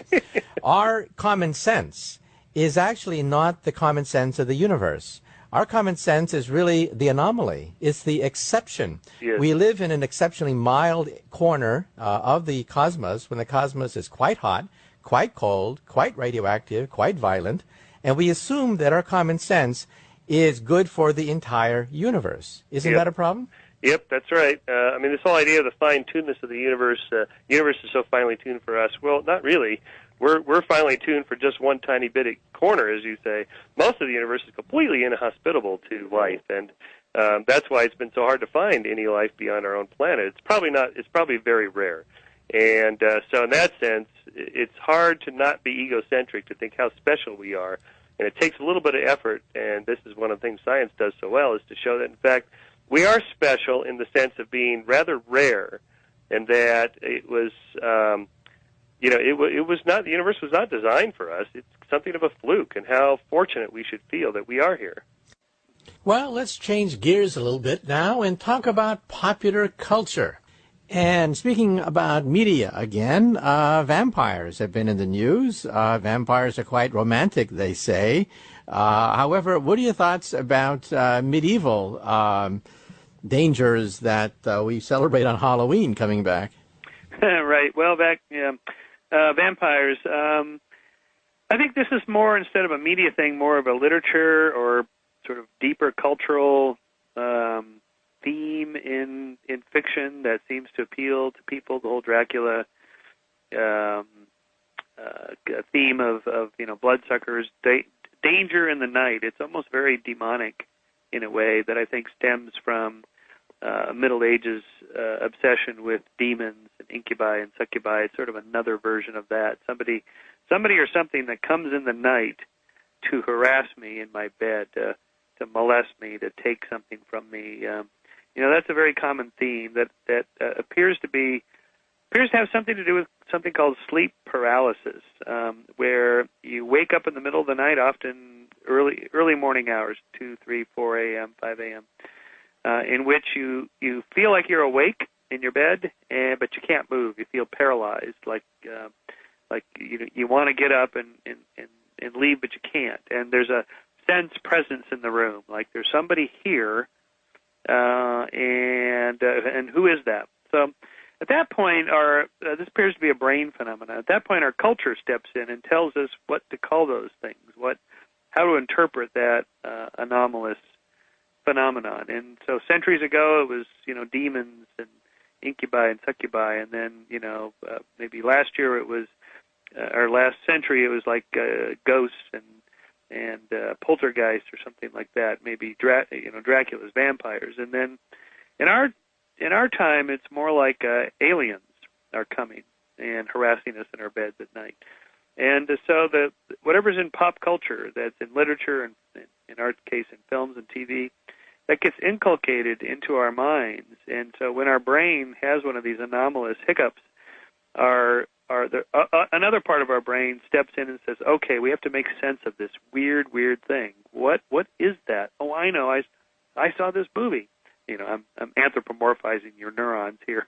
our common sense is actually not the common sense of the universe. Our common sense is really the anomaly. It's the exception. Yes. We live in an exceptionally mild corner of the cosmos, when the cosmos is quite hot, quite cold, quite radioactive, quite violent, and we assume that our common sense is good for the entire universe. Isn't that a problem? Yep, that's right. This whole idea of the fine-tunedness of the universe is so finely tuned for us. Well, not really. We're finely tuned for just one tiny bit of corner, as you say. Most of the universe is completely inhospitable to life, and that's why it's been so hard to find any life beyond our own planet. It's probably very rare. And so in that sense, it's hard to not be egocentric, to think how special we are And it takes a little bit of effort, and this is one of the things science does so well, is to show that, in fact, we are special in the sense of being rather rare, and that it was, it was not, the universe was not designed for us. It's something of a fluke, and how fortunate we should feel that we are here. Well, let's change gears a little bit now and talk about popular culture. And speaking about media again, vampires have been in the news. Vampires are quite romantic, they say. However, what are your thoughts about medieval dangers that we celebrate on Halloween coming back? Right. Well, vampires. I think this is more, instead of a media thing, more of a literature or sort of deeper cultural theme in fiction that seems to appeal to people. The whole Dracula theme of bloodsuckers, danger in the night. It's almost very demonic in a way that I think stems from Middle Ages obsession with demons and incubi and succubi. It's sort of another version of that. Somebody or something that comes in the night to harass me in my bed, to molest me, to take something from me. That's a very common theme that appears to have something to do with something called sleep paralysis, where you wake up in the middle of the night, often early morning hours, 2, 3, 4 a.m., 5 a.m., in which you feel like you're awake in your bed, but you can't move. You feel paralyzed, like you want to get up and leave, but you can't. And there's a sense presence in the room, like there's somebody here, and who is that? So at that point, this appears to be a brain phenomenon. At that point, our culture steps in and tells us what to call those things, how to interpret that anomalous phenomenon. And so centuries ago, it was demons and incubi and succubi, and then maybe last year it was, or last century it was like ghosts and poltergeists or something like that. Maybe Dracula's vampires, and then in our time it's more like aliens are coming and harassing us in our beds at night. And so whatever's in pop culture, that's in literature and in our case in films and TV, that gets inculcated into our minds. And so when our brain has one of these anomalous hiccups, another part of our brain steps in and says, okay, we have to make sense of this weird thing. What is that? Oh, I know. I saw this movie. I'm anthropomorphizing your neurons here,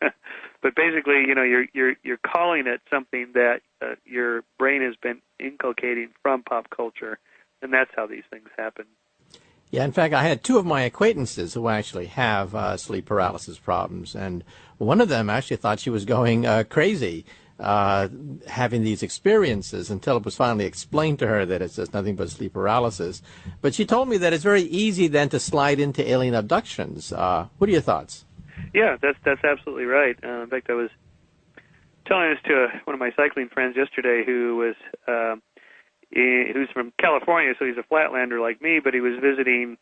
but basically, you're calling it something that your brain has been inculcating from pop culture, and that's how these things happen. Yeah, in fact, I had two of my acquaintances who actually have sleep paralysis problems, and one of them actually thought she was going crazy having these experiences until it was finally explained to her that it's just nothing but sleep paralysis. But she told me that it's very easy then to slide into alien abductions. What are your thoughts? Yeah, that's absolutely right. In fact, I was telling this to one of my cycling friends yesterday who's from California, so he's a flatlander like me, but he was visiting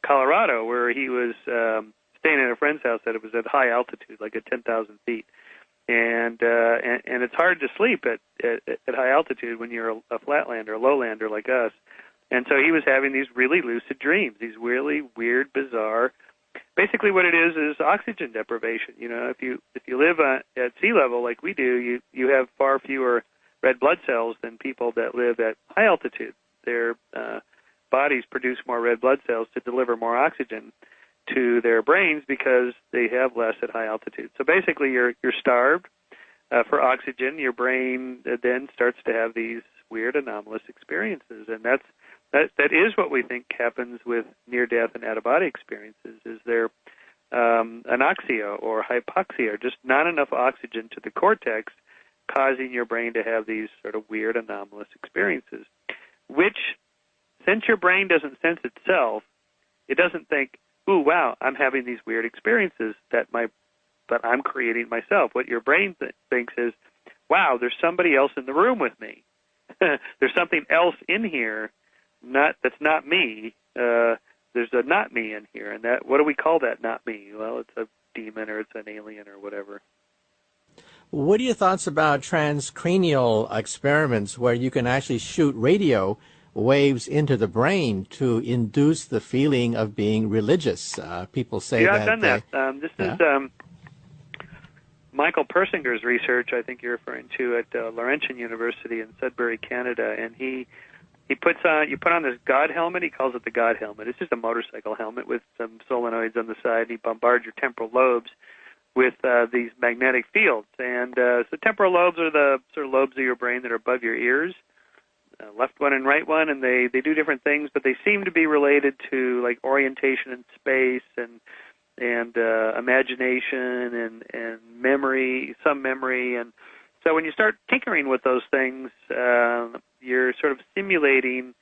Colorado, where he was staying at a friend's house that it was at high altitude, like at 10,000 feet. And it's hard to sleep at high altitude when you're a flatlander, a lowlander like us. And so he was having these really lucid dreams, these really weird, bizarre. Basically, what it is oxygen deprivation. If you live at sea level like we do, you have far fewer red blood cells than people that live at high altitude. Their bodies produce more red blood cells to deliver more oxygen to their brains because they have less at high altitude. So basically, you're starved for oxygen. Your brain then starts to have these weird anomalous experiences, and that is what we think happens with near-death and out-of-body experiences. Is there anoxia or hypoxia, or just not enough oxygen to the cortex, causing your brain to have these sort of weird anomalous experiences? Which, since your brain doesn't sense itself, it doesn't think, ooh, wow, I'm having these weird experiences that I'm creating myself. What your brain thinks is, wow, there's somebody else in the room with me. There's something else in here that's not me. There's a not me in here, and what do we call that not me? Well, it's a demon or it's an alien or whatever. What are your thoughts about transcranial experiments where you can actually shoot radio waves into the brain to induce the feeling of being religious. People say yeah, that. I've done that. This yeah? is Michael Persinger's research, I think you're referring to, at Laurentian University in Sudbury, Canada, and you put on this God helmet. He calls it the God helmet. It's just a motorcycle helmet with some solenoids on the side. And he bombards your temporal lobes with these magnetic fields. And so temporal lobes are the sort of lobes of your brain that are above your ears, left one and right one, and they do different things, but they seem to be related to like orientation in space and imagination and memory, some memory. And so when you start tinkering with those things, you're sort of simulating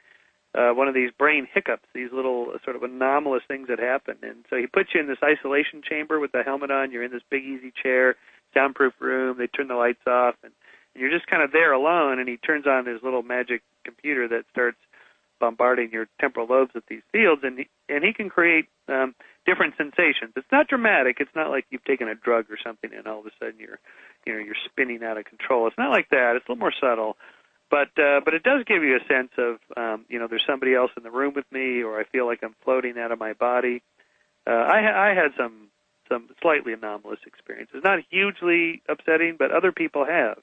one of these brain hiccups, these little sort of anomalous things that happen. And so he puts you in this isolation chamber with the helmet on. You're in this big easy chair, soundproof room. They turn the lights off, and you're just kind of there alone, and he turns on his little magic computer that starts bombarding your temporal lobes with these fields, and he can create different sensations. It's not dramatic. It's not like you've taken a drug or something and all of a sudden you're spinning out of control. It's not like that. It's a little more subtle, but it does give you a sense of there's somebody else in the room with me, or I feel like I'm floating out of my body. I had some slightly anomalous experiences, not hugely upsetting, but other people have.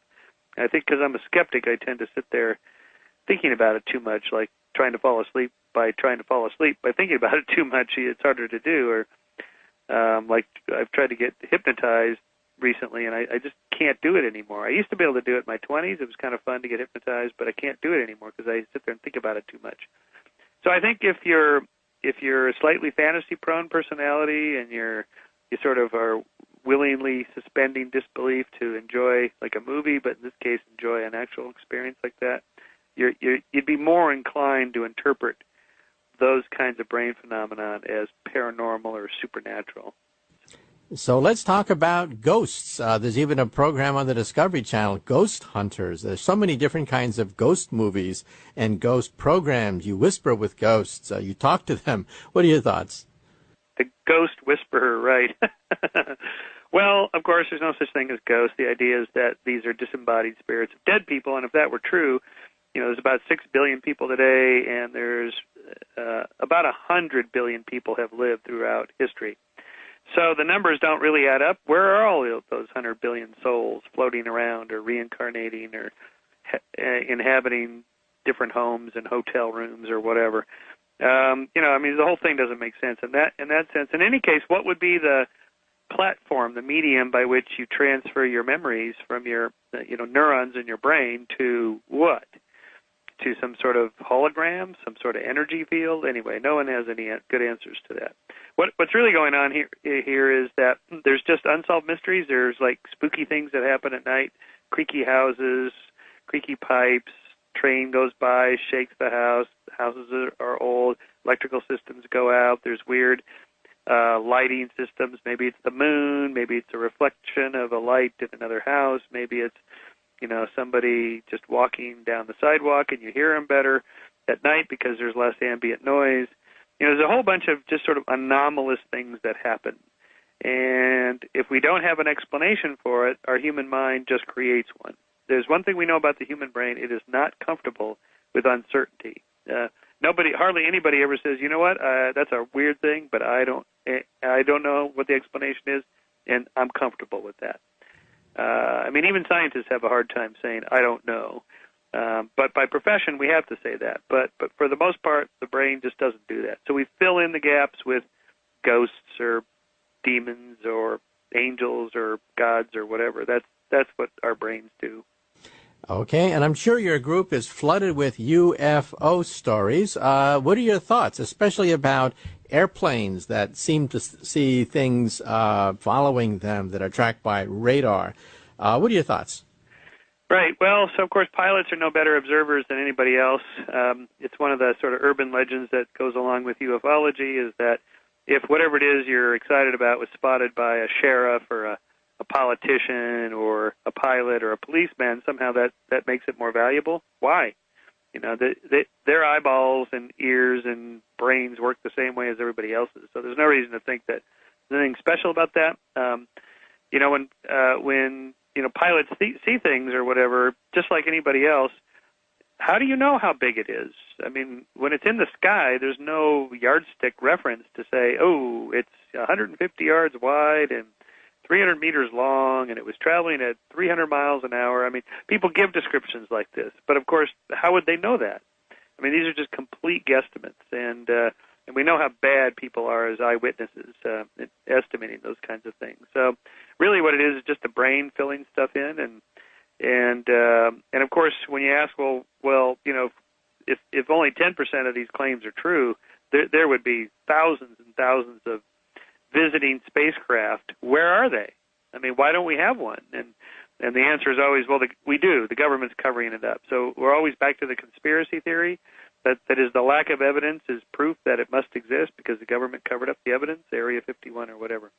I think because I'm a skeptic, I tend to sit there thinking about it too much, like trying to fall asleep by thinking about it too much. It's harder to do. Or like I've tried to get hypnotized recently, and I just can't do it anymore. I used to be able to do it in my 20s. It was kind of fun to get hypnotized, but I can't do it anymore because I sit there and think about it too much. So I think if you're a slightly fantasy-prone personality and you sort of are willingly suspending disbelief to enjoy like a movie, but in this case enjoy an actual experience like that, you'd be more inclined to interpret those kinds of brain phenomenon as paranormal or supernatural. So let's talk about ghosts. There's even a program on the Discovery Channel, Ghost Hunters. There's so many different kinds of ghost movies and ghost programs. You whisper with ghosts. You talk to them. What are your thoughts? The ghost whisperer, right. Well, of course, there's no such thing as ghosts. The idea is that these are disembodied spirits of dead people, and if that were true, there's about 6 billion people today, and there's about 100 billion people have lived throughout history. So the numbers don't really add up. Where are all those 100 billion souls floating around or reincarnating or inhabiting different homes and hotel rooms or whatever? The whole thing doesn't make sense in that sense. In any case, what would be the platform, the medium by which you transfer your memories from your neurons in your brain to what? To some sort of hologram, some sort of energy field? Anyway, no one has any good answers to that. What's really going on here is that there's just unsolved mysteries. There's like spooky things that happen at night, creaky houses, creaky pipes, train goes by, shakes the house, houses are old, electrical systems go out, there's weird lighting systems. Maybe it's the moon, maybe it's a reflection of a light in another house, maybe it's somebody just walking down the sidewalk and you hear them better at night because there's less ambient noise. There's a whole bunch of just sort of anomalous things that happen. And if we don't have an explanation for it, our human mind just creates one. There's one thing we know about the human brain: it is not comfortable with uncertainty. Hardly anybody ever says, you know what, that's a weird thing, but I don't know what the explanation is, and I'm comfortable with that. Even scientists have a hard time saying, I don't know. But by profession, we have to say that. But for the most part, the brain just doesn't do that. So we fill in the gaps with ghosts or demons or angels or gods or whatever. That's what our brains do. Okay, and I'm sure your group is flooded with UFO stories. What are your thoughts, especially about airplanes that seem to see things following them that are tracked by radar? What are your thoughts? Right. Well, so of course pilots are no better observers than anybody else. It's one of the sort of urban legends that goes along with ufology, is that if whatever it is you're excited about was spotted by a sheriff or a politician or a pilot or a policeman, somehow that makes it more valuable. Why? Their eyeballs and ears and brains work the same way as everybody else's, so there's no reason to think that there's anything special about that. When pilots see things or whatever, just like anybody else, how do you know how big it is? I mean, when it's in the sky, there's no yardstick reference to say, oh, it's 150 yards wide and 300 meters long, and it was traveling at 300 miles an hour. I mean, people give descriptions like this, but of course, how would they know that? I mean, these are just complete guesstimates, and we know how bad people are as eyewitnesses in estimating those kinds of things. So, really, what it is just the brain filling stuff in, and of course, when you ask, well, you know, if only 10% of these claims are true, there would be thousands and thousands of visiting spacecraft. Where are they? I mean, why don't we have one? And the answer is always, well, we do. The government's covering it up. So we're always back to the conspiracy theory. That is, the lack of evidence is proof that it must exist because the government covered up the evidence, Area 51 or whatever.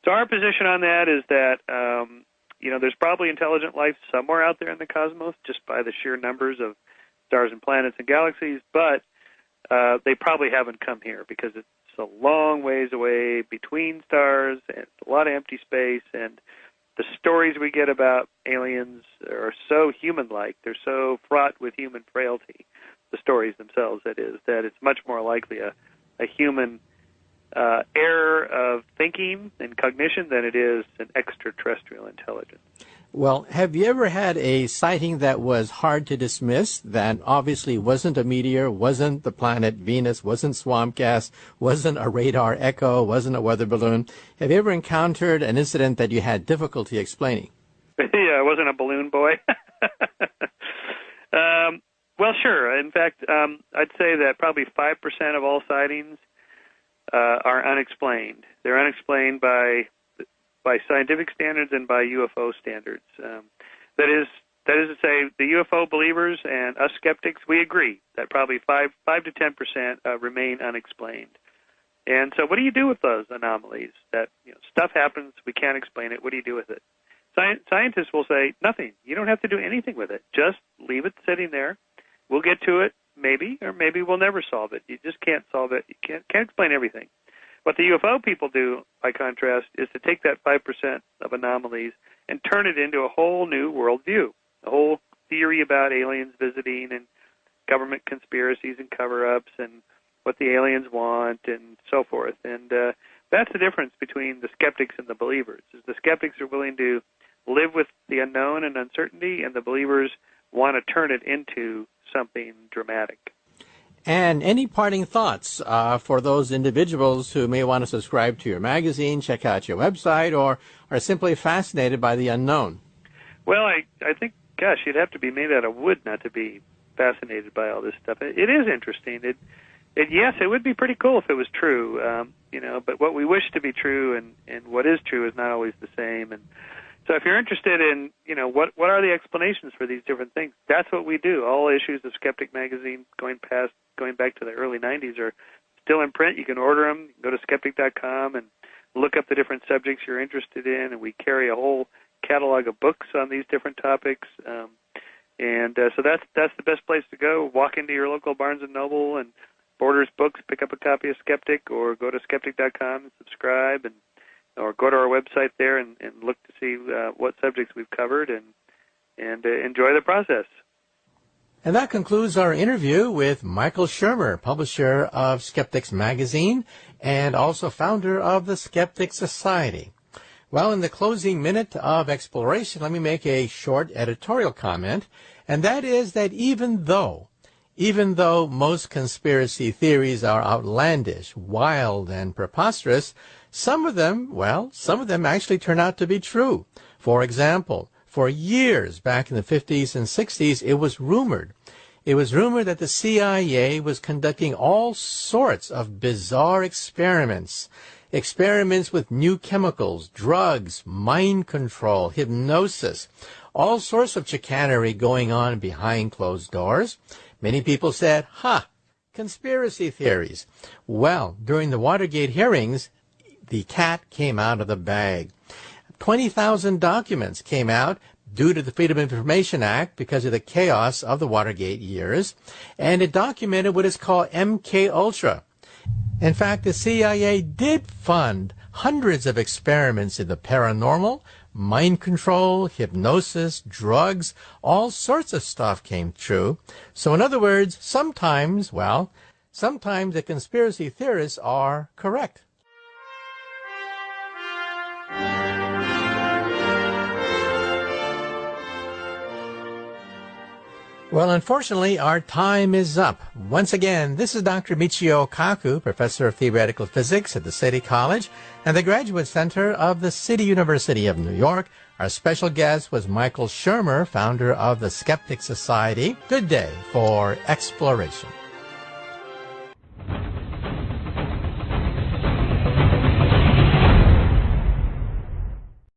So our position on that is that, you know, there's probably intelligent life somewhere out there in the cosmos just by the sheer numbers of stars and planets and galaxies, but they probably haven't come here because it's a long ways away between stars and a lot of empty space, and the stories we get about aliens are so human-like. They're so fraught with human frailty, the stories themselves, that is, that it's much more likely a human error of thinking and cognition than it is an extraterrestrial intelligence. Well, have you ever had a sighting that was hard to dismiss, that obviously wasn't a meteor, wasn't the planet Venus, wasn't swamp gas, wasn't a radar echo, wasn't a weather balloon? Have you ever encountered an incident that you had difficulty explaining? Yeah, I wasn't a balloon boy. Well, sure. In fact, I'd say that probably 5% of all sightings are unexplained. They're unexplained by scientific standards and by UFO standards. That is to say, the UFO believers and us skeptics, we agree that probably 5 to 10% remain unexplained. And so, what do you do with those anomalies? That, you know, stuff happens, we can't explain it. What do you do with it? Scientists will say nothing. You don't have to do anything with it. Just leave it sitting there. We'll get to it, maybe, or maybe we'll never solve it. You just can't solve it. You can't explain everything. What the UFO people do, by contrast, is to take that 5% of anomalies and turn it into a whole new worldview, a whole theory about aliens visiting and government conspiracies and cover-ups and what the aliens want and so forth. And that's the difference between the skeptics and the believers. Is the skeptics are willing to live with the unknown and uncertainty, and the believers want to turn it into something dramatic. And any parting thoughts for those individuals who may want to subscribe to your magazine, check out your website, or are simply fascinated by the unknown? Well, I think, gosh, you'd have to be made out of wood not to be fascinated by all this stuff. It is interesting. Yes, it would be pretty cool if it was true, you know, but what we wish to be true and what is true is not always the same. And so if you're interested in, you know, what are the explanations for these different things, that's what we do. All issues of Sceptic magazine going back to the early 90s are still in print. You can order them. You can go to Sceptic.com and look up the different subjects you're interested in, and we carry a whole catalog of books on these different topics. So that's the best place to go. Walk into your local Barnes & Noble and Borders Books, pick up a copy of Sceptic, or go to Sceptic.com and subscribe, or go to our website there and look to see what subjects we've covered and enjoy the process. And that concludes our interview with Michael Shermer, publisher of Skeptics Magazine and also founder of the Skeptic Society. Well, in the closing minute of exploration, let me make a short editorial comment, and that is that even though most conspiracy theories are outlandish, wild, and preposterous, some of them actually turn out to be true. For example, for years back in the 50s and 60s, it was rumored that the CIA was conducting all sorts of bizarre experiments with new chemicals, drugs, mind control, hypnosis, all sorts of chicanery going on behind closed doors. Many people said, conspiracy theories. Well, during the Watergate hearings, the cat came out of the bag. 20,000 documents came out due to the Freedom of Information Act because of the chaos of the Watergate years, and it documented what is called MK Ultra. In fact, the CIA did fund hundreds of experiments in the paranormal, mind control, hypnosis, drugs, all sorts of stuff came true. So in other words, sometimes the conspiracy theorists are correct. Well, unfortunately, our time is up. Once again, this is Dr. Michio Kaku, Professor of Theoretical Physics at the City College and the Graduate Center of the City University of New York. Our special guest was Michael Shermer, founder of the Sceptic Society. Good day for exploration.